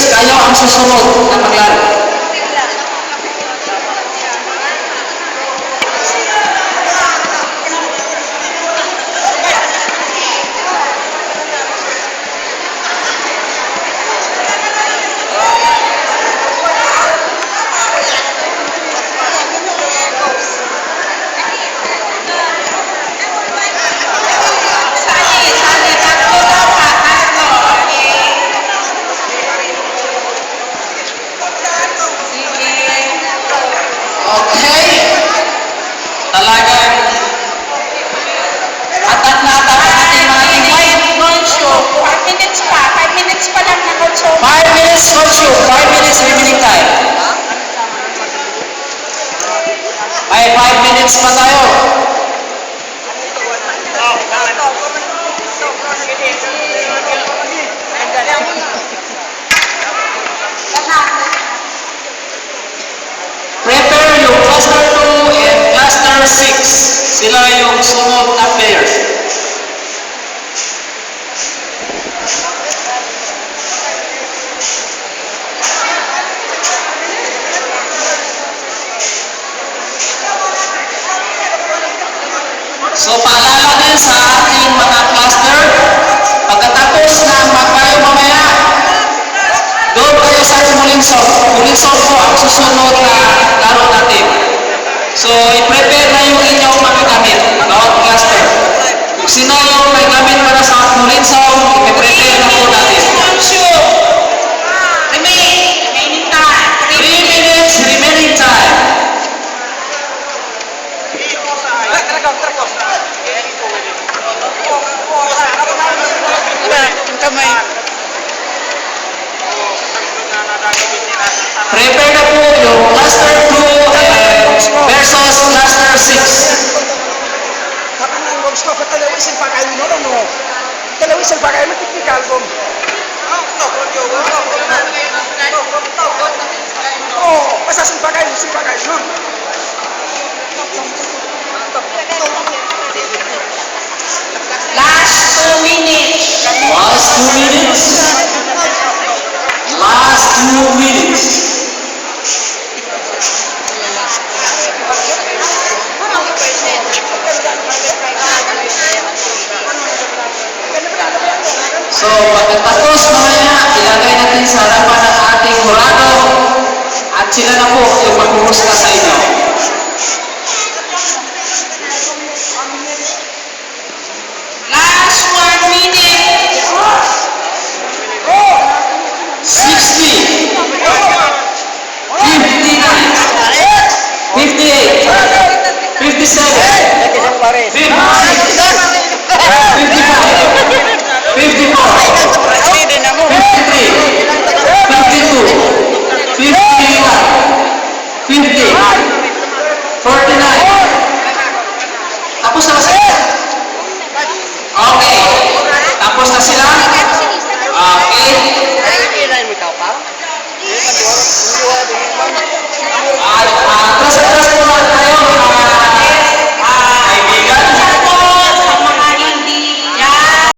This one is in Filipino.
Kayo ang susunod na maglaro. Ay, 5 minutes pa tayo. Prepare yung cluster 2 and cluster 6. Sila yung sunod na players. So, paalala din sa ating mga cluster, pagkatapos na magkayo mamaya, doon kayo sa Mulinsol. Mulinsol po ang susunod na laro natin. So, i-prepare na yung inyong mga gamit, bawat cluster. Kung sino yung may gamit para sa Mulinsol, i-prepare na po natin. 3 minutes remaining time. Prepare na po yung cluster 2 versus cluster 6. Last 2 minutes. Last 2 minutes. Last 2 minutes. So, pagkatapos mamaya, ilagay natin sa harapan ng ating hurado at sila na po yung maghuhusga sa inyo. Last 1 minute. 60. 59. 58. 57. 56. Ay, nasa